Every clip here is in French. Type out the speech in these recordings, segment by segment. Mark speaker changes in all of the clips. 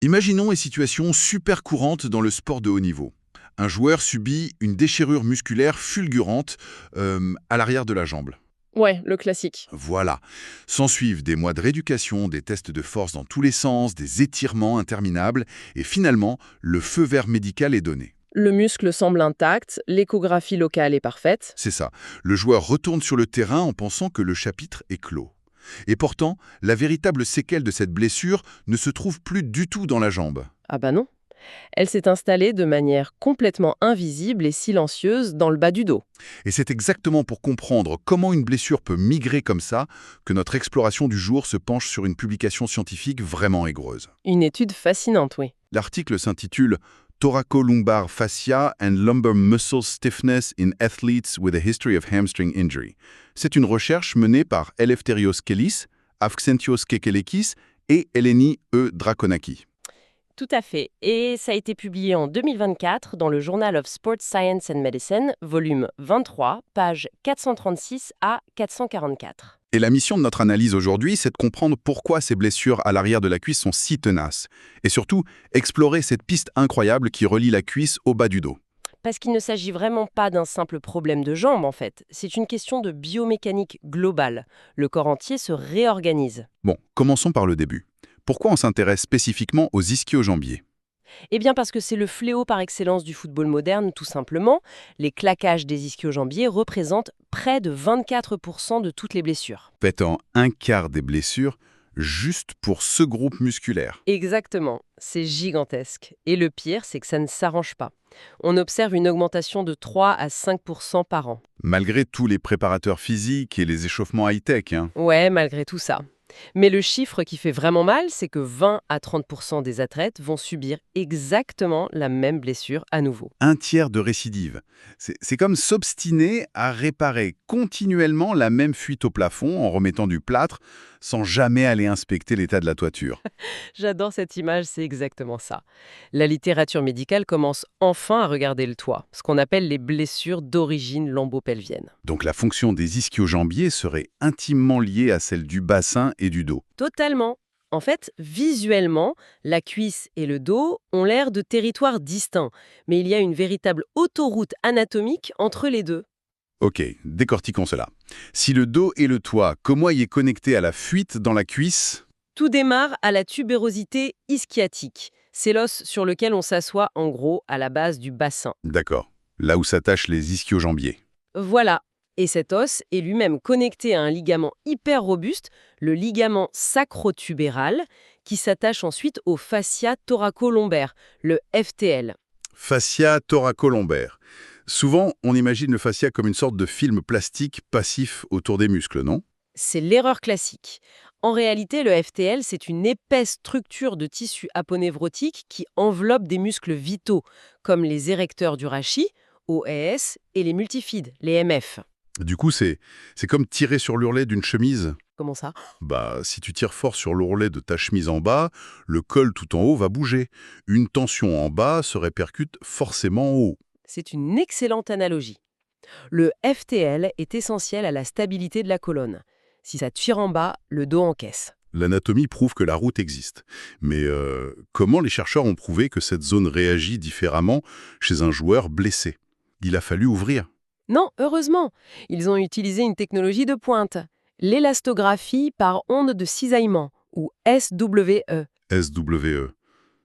Speaker 1: Imaginons une situation super courante dans le sport de haut niveau. Un joueur subit une déchirure musculaire fulgurante à l'arrière de la jambe.
Speaker 2: Ouais, le classique.
Speaker 1: Voilà. S'ensuivent des mois de rééducation, des tests de force dans tous les sens, des étirements interminables, et finalement, le feu vert médical est donné.
Speaker 2: Le muscle semble intact, l'échographie locale est parfaite.
Speaker 1: C'est ça. Le joueur retourne sur le terrain en pensant que le chapitre est clos. Et pourtant, la véritable séquelle de cette blessure ne se trouve plus du tout dans la jambe.
Speaker 2: Ah bah non. Elle s'est installée de manière complètement invisible et silencieuse dans le bas du dos.
Speaker 1: Et c'est exactement pour comprendre comment une blessure peut migrer comme ça que notre exploration du jour se penche sur une publication scientifique vraiment aigreuse.
Speaker 2: Une étude fascinante, oui.
Speaker 1: L'article s'intitule Thoracolumbar fascia and lumbar muscle stiffness in athletes with a history of hamstring injury. C'est une recherche menée par Eleftherios Kellis, Avxentios Kekelekis et Eleni Drakonaki.
Speaker 2: Tout à fait. Et ça a été publié en 2024 dans le Journal of Sports Science and Medicine, volume 23, pages 436 à 444.
Speaker 1: Et la mission de notre analyse aujourd'hui, c'est de comprendre pourquoi ces blessures à l'arrière de la cuisse sont si tenaces. Et surtout, explorer cette piste incroyable qui relie la cuisse au bas du dos.
Speaker 2: Parce qu'il ne s'agit vraiment pas d'un simple problème de jambe, en fait. C'est une question de biomécanique globale. Le corps entier se réorganise.
Speaker 1: Bon, commençons par le début. Pourquoi on s'intéresse spécifiquement aux ischio-jambiers?
Speaker 2: Eh bien parce que c'est le fléau par excellence du football moderne, tout simplement. Les claquages des ischio-jambiers représentent près de 24% de toutes les blessures.
Speaker 1: Pétant un quart des blessures juste pour ce groupe musculaire.
Speaker 2: Exactement, c'est gigantesque. Et le pire, c'est que ça ne s'arrange pas. On observe une augmentation de 3 à 5% par an.
Speaker 1: Malgré tous les préparateurs physiques et les échauffements high-tech, hein.
Speaker 2: Ouais, malgré tout ça. Mais le chiffre qui fait vraiment mal, c'est que 20 à 30% des athlètes vont subir exactement la même blessure à nouveau.
Speaker 1: Un tiers de récidive. C'est comme s'obstiner à réparer continuellement la même fuite au plafond en remettant du plâtre sans jamais aller inspecter l'état de la toiture.
Speaker 2: J'adore cette image, c'est exactement ça. La littérature médicale commence enfin à regarder le toit, ce qu'on appelle les blessures d'origine lombo-pelvienne.
Speaker 1: Donc la fonction des ischio-jambiers serait intimement liée à celle du bassin et du dos.
Speaker 2: Totalement. En fait, visuellement, la cuisse et le dos ont l'air de territoires distincts, mais il y a une véritable autoroute anatomique entre les deux.
Speaker 1: Ok, décortiquons cela. Si le dos est le toit, comment y est connecté à la fuite dans la cuisse?
Speaker 2: Tout démarre à la tubérosité ischiotique. C'est l'os sur lequel on s'assoit en gros à la base du bassin.
Speaker 1: D'accord, là où s'attachent les ischio-jambiers.
Speaker 2: Voilà. Et cet os est lui-même connecté à un ligament hyper robuste, le ligament sacrotubéral, qui s'attache ensuite au fascia thoracolombaire, le FTL.
Speaker 1: Fascia thoracolombaire. Souvent, on imagine le fascia comme une sorte de film plastique passif autour des muscles, non?
Speaker 2: C'est l'erreur classique. En réalité, le FTL, c'est une épaisse structure de tissu aponévrotique qui enveloppe des muscles vitaux, comme les érecteurs du rachis, OAS, et les multifides, les MF.
Speaker 1: Du coup, c'est comme tirer sur l'ourlet d'une chemise.
Speaker 2: Comment ça?
Speaker 1: Bah, si tu tires fort sur l'ourlet de ta chemise en bas, le col tout en haut va bouger. Une tension en bas se répercute forcément en haut.
Speaker 2: C'est une excellente analogie. Le FTL est essentiel à la stabilité de la colonne. Si ça tire en bas, le dos encaisse.
Speaker 1: L'anatomie prouve que la route existe. Mais comment les chercheurs ont prouvé que cette zone réagit différemment chez un joueur blessé? Il a fallu ouvrir.
Speaker 2: Non, heureusement, ils ont utilisé une technologie de pointe, l'élastographie par onde de cisaillement, ou SWE.
Speaker 1: SWE.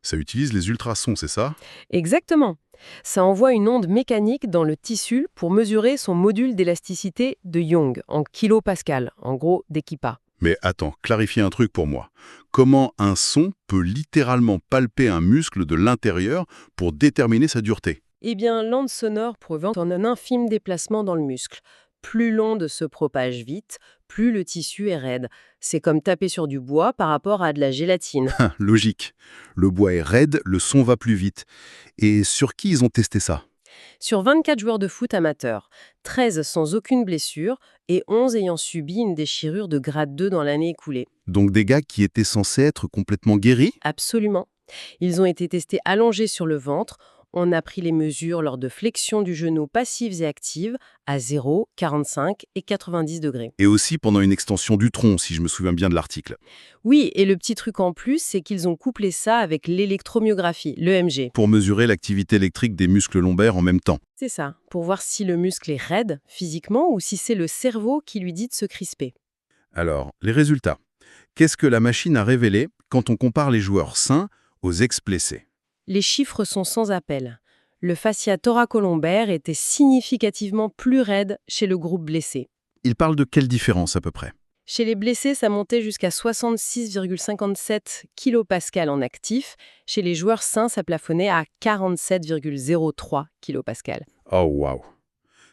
Speaker 1: Ça utilise les ultrasons, c'est ça?
Speaker 2: Exactement. Ça envoie une onde mécanique dans le tissu pour mesurer son module d'élasticité de Young, en kilopascal, en gros d'équipa.
Speaker 1: Mais attends, clarifiez un truc pour moi. Comment un son peut littéralement palper un muscle de l'intérieur pour déterminer sa dureté?
Speaker 2: Eh bien, l'onde sonore provient d'un infime déplacement dans le muscle. Plus l'onde se propage vite, plus le tissu est raide. C'est comme taper sur du bois par rapport à de la gélatine.
Speaker 1: Logique. Le bois est raide, le son va plus vite. Et sur qui ils ont testé ça?
Speaker 2: Sur 24 joueurs de foot amateurs, 13 sans aucune blessure et 11 ayant subi une déchirure de grade 2 dans l'année écoulée.
Speaker 1: Donc des gars qui étaient censés être complètement guéris?
Speaker 2: Absolument. Ils ont été testés allongés sur le ventre, On a pris les mesures lors de flexions du genou passives et actives à 0, 45 et 90 degrés.
Speaker 1: Et aussi pendant une extension du tronc, si je me souviens bien de l'article.
Speaker 2: Oui, et le petit truc en plus, c'est qu'ils ont couplé ça avec l'électromyographie, l'EMG.
Speaker 1: Pour mesurer l'activité électrique des muscles lombaires en même temps.
Speaker 2: C'est ça, pour voir si le muscle est raide physiquement ou si c'est le cerveau qui lui dit de se crisper.
Speaker 1: Alors, les résultats. Qu'est-ce que la machine a révélé quand on compare les joueurs sains aux ex-blessés?
Speaker 2: Les chiffres sont sans appel. Le fascia thoracolombaire était significativement plus raide chez le groupe blessé.
Speaker 1: Il parle de quelle différence à peu près?
Speaker 2: Chez les blessés, ça montait jusqu'à 66,57 kPa en actif. Chez les joueurs sains, ça plafonnait à 47,03 kPa.
Speaker 1: Oh waouh!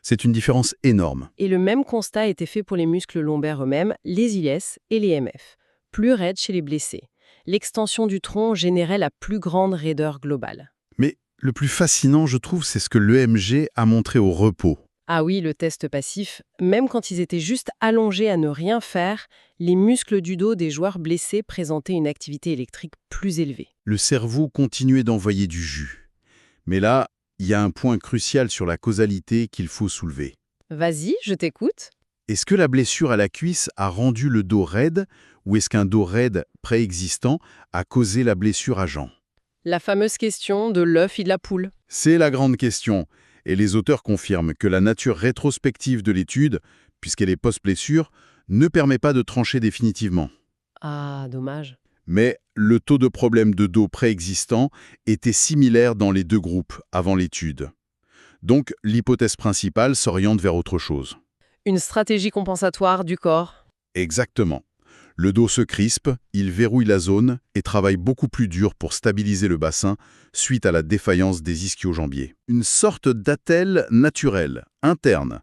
Speaker 1: C'est une différence énorme.
Speaker 2: Et le même constat a été fait pour les muscles lombaires eux-mêmes, les iles et les MF. Plus raides chez les blessés. L'extension du tronc générait la plus grande raideur globale.
Speaker 1: Mais le plus fascinant, je trouve, c'est ce que l'EMG a montré au repos.
Speaker 2: Ah oui, le test passif, même quand ils étaient juste allongés à ne rien faire, les muscles du dos des joueurs blessés présentaient une activité électrique plus élevée.
Speaker 1: Le cerveau continuait d'envoyer du jus. Mais là, il y a un point crucial sur la causalité qu'il faut soulever.
Speaker 2: Vas-y, je t'écoute.
Speaker 1: Est-ce que la blessure à la cuisse a rendu le dos raide ou est-ce qu'un dos raide préexistant a causé la blessure à Jean?
Speaker 2: La fameuse question de l'œuf et de la poule.
Speaker 1: C'est la grande question. Et les auteurs confirment que la nature rétrospective de l'étude, puisqu'elle est post-blessure, ne permet pas de trancher définitivement.
Speaker 2: Ah, dommage.
Speaker 1: Mais le taux de problèmes de dos préexistant était similaire dans les deux groupes avant l'étude. Donc l'hypothèse principale s'oriente vers autre chose.
Speaker 2: Une stratégie compensatoire du corps.
Speaker 1: Exactement. Le dos se crispe, il verrouille la zone et travaille beaucoup plus dur pour stabiliser le bassin suite à la défaillance des ischio-jambiers. Une sorte d'attelle naturelle, interne.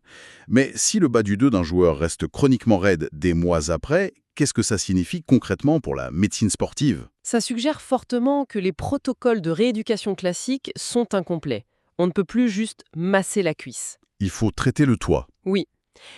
Speaker 1: Mais si le bas du dos d'un joueur reste chroniquement raide des mois après, qu'est-ce que ça signifie concrètement pour la médecine sportive?
Speaker 2: Ça suggère fortement que les protocoles de rééducation classiques sont incomplets. On ne peut plus juste masser la cuisse.
Speaker 1: Il faut traiter le toit.
Speaker 2: Oui.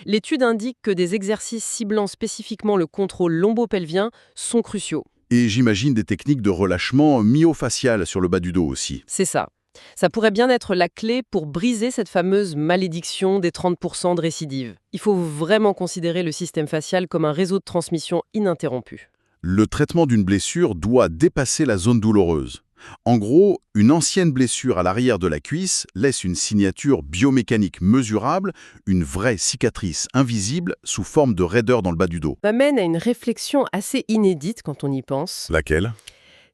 Speaker 2: L'étude indique que des exercices ciblant spécifiquement le contrôle lombo-pelvien sont cruciaux.
Speaker 1: Et j'imagine des techniques de relâchement myofacial sur le bas du dos aussi.
Speaker 2: C'est ça. Ça pourrait bien être la clé pour briser cette fameuse malédiction des 30% de récidive. Il faut vraiment considérer le système facial comme un réseau de transmission ininterrompu.
Speaker 1: Le traitement d'une blessure doit dépasser la zone douloureuse. En gros, une ancienne blessure à l'arrière de la cuisse laisse une signature biomécanique mesurable, une vraie cicatrice invisible sous forme de raideur dans le bas du dos.
Speaker 2: M'amène à une réflexion assez inédite quand on y pense.
Speaker 1: Laquelle?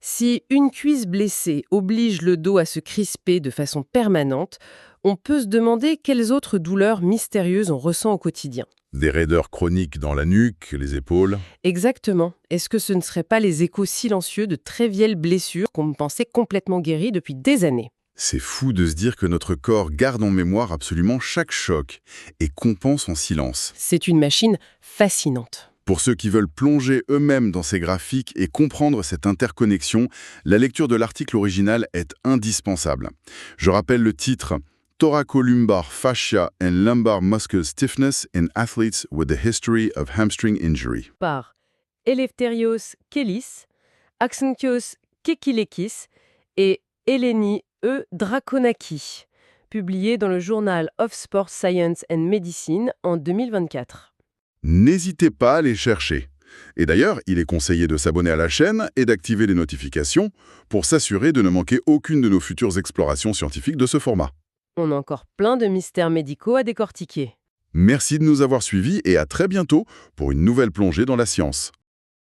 Speaker 2: Si une cuisse blessée oblige le dos à se crisper de façon permanente, on peut se demander quelles autres douleurs mystérieuses on ressent au quotidien.
Speaker 1: Des raideurs chroniques dans la nuque, les épaules.
Speaker 2: Exactement. Est-ce que ce ne seraient pas les échos silencieux de très vieilles blessures qu'on pensait complètement guéries depuis des années?
Speaker 1: C'est fou de se dire que notre corps garde en mémoire absolument chaque choc et compense en silence.
Speaker 2: C'est une machine fascinante.
Speaker 1: Pour ceux qui veulent plonger eux-mêmes dans ces graphiques et comprendre cette interconnexion, la lecture de l'article original est indispensable. Je rappelle le titre « Thoracolumbar fascia and lumbar muscle stiffness in athletes with a history of hamstring injury ».
Speaker 2: Par Eleftherios Kellis, Axenkios Kekilekis et Eleni Drakonaki, publié dans le journal of Sport Science and Medicine en 2024.
Speaker 1: N'hésitez pas à les chercher. Et d'ailleurs, il est conseillé de s'abonner à la chaîne et d'activer les notifications pour s'assurer de ne manquer aucune de nos futures explorations scientifiques de ce format.
Speaker 2: On a encore plein de mystères médicaux à décortiquer.
Speaker 1: Merci de nous avoir suivis et à très bientôt pour une nouvelle plongée dans la science.